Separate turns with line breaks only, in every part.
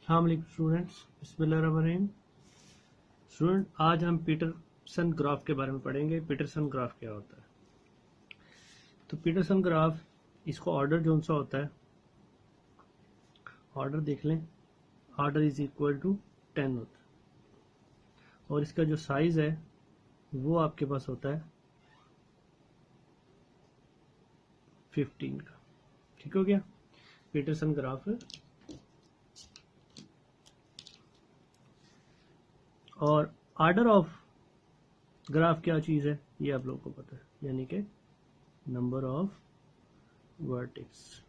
अस्सलाम वालेकुम स्टूडेंट्स, बिस्मिल्लाहिर्रहमानिर्रहीम। स्टूडेंट, आज हम पीटरसन ग्राफ के बारे में पढ़ेंगे। पीटरसन ग्राफ क्या होता है? तो पीटरसन ग्राफ, इसको ऑर्डर जो सा होता है, ऑर्डर देख लें, ऑर्डर इज इक्वल टू 10 होता है और इसका जो साइज है वो आपके पास होता है 15 का। ठीक हो गया? पीटरसन ग्राफ है। और आर्डर ऑफ ग्राफ क्या चीज़ है ये आप लोगों को पता है, यानी कि नंबर ऑफ वर्टेक्स।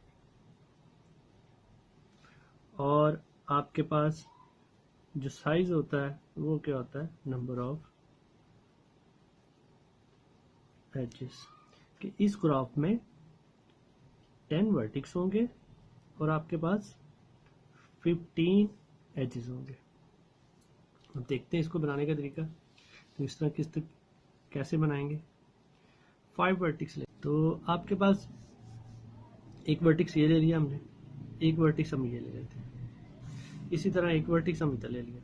और आपके पास जो साइज होता है वो क्या होता है? Number of edges. कि इस ग्राफ में 10 वर्टेक्स होंगे और आपके पास 15 एजेस होंगे। अब देखते हैं इसको बनाने का तरीका। तो इस तरह कैसे बनाएंगे? 5 वर्टेक्स ले, तो आपके पास एक वर्टेक्स ये ले लिया हमने, एक वर्टेक्स हम ये ले लेते हैं, इसी तरह एक वर्टेक्स हम इधर ले लिया।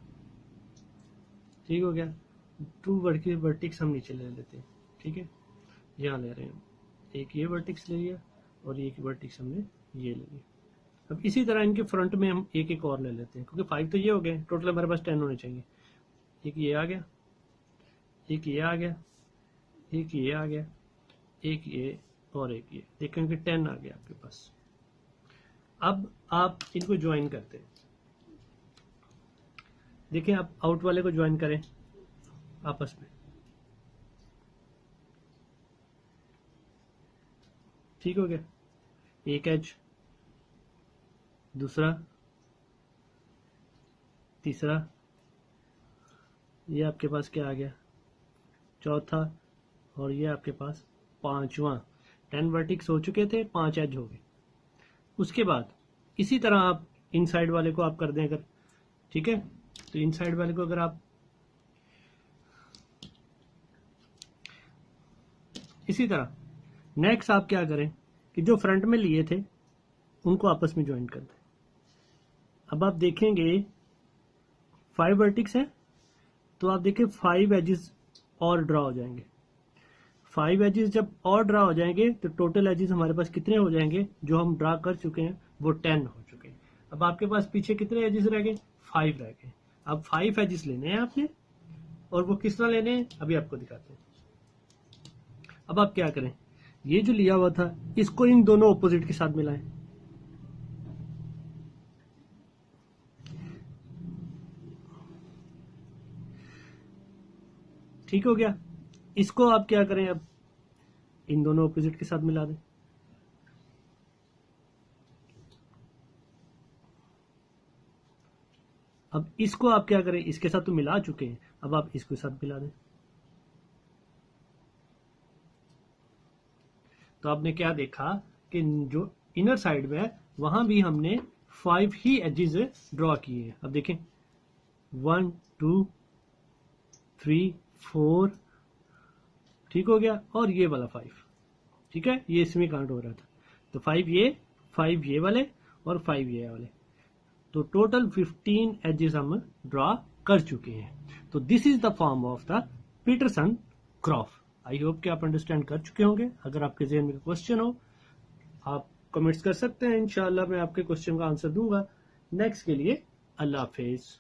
ठीक हो गया? 2 वर्टेक्स हम नीचे ले लेते हैं। ठीक है, यहाँ ले रहे हैं, एक ये वर्टेक्स ले लिया और एक वर्टेक्स हमने ये ले लिया। अब इसी तरह इनके फ्रंट में हम एक एक और ले लेते हैं, क्योंकि 5 तो ये हो गए, टोटल हमारे पास 10 होने चाहिए। एक ये आ गया, एक ये आ गया, एक ये आ गया, एक ये और एक ये। देखेंगे 10 आ गया आपके पास। अब आप इनको ज्वाइन करते हैं। देखें, आप आउट वाले को ज्वाइन करें आपस में। ठीक हो गया? एक एज, दूसरा, तीसरा, ये आपके पास क्या आ गया? चौथा, और ये आपके पास पांचवा। 10 वर्टिक्स हो चुके थे, 5 एज हो गए। उसके बाद इसी तरह आप इन साइड वाले को आप कर दें अगर, ठीक है, तो इन साइड वाले को अगर आप इसी तरह, नेक्स्ट आप क्या करें कि जो फ्रंट में लिए थे उनको आपस में ज्वाइन कर दें। अब आप देखेंगे 5 वर्टिक्स है, तो आप देखें 5 एजेस और ड्रा हो जाएंगे। 5 एजेस जब और ड्रा हो जाएंगे तो टोटल एजेस हमारे पास कितने हो जाएंगे? जो हम ड्रा कर चुके हैं वो 10 हो चुके हैं। अब आपके पास पीछे कितने एजेस रह गए? 5 रह गए। अब 5 एजेस लेने हैं आपने, और वो किस तरह लेने हैं अभी आपको दिखाते हैं। अब आप क्या करें, ये जो लिया हुआ था इसको इन दोनों ऑपोजिट के साथ मिलाएं। ठीक हो गया? इसको आप क्या करें, अब इन दोनों ऑपोजिट के साथ मिला दें। अब इसको आप क्या करें, इसके साथ तो मिला चुके हैं, अब आप इसके साथ मिला दें। तो आपने क्या देखा कि जो इनर साइड में है वहां भी हमने 5 ही एजेस ड्रॉ किए हैं। अब देखें 1 2 3 4, ठीक हो गया, और ये वाला 5, ठीक है, ये इसमें काउंट हो रहा था। तो 5 ये वाले और 5 ये वाले, तो टोटल 15 एजेस हम ड्रॉ कर चुके हैं। तो this is the form of the Petersen graph. I hope कि आप अंडरस्टैंड कर चुके होंगे। अगर आपके जहन में क्वेश्चन हो आप कमेंट्स कर सकते हैं, इंशाल्लाह मैं आपके क्वेश्चन का आंसर दूंगा। नेक्स्ट के लिए अल्लाह हाफिज।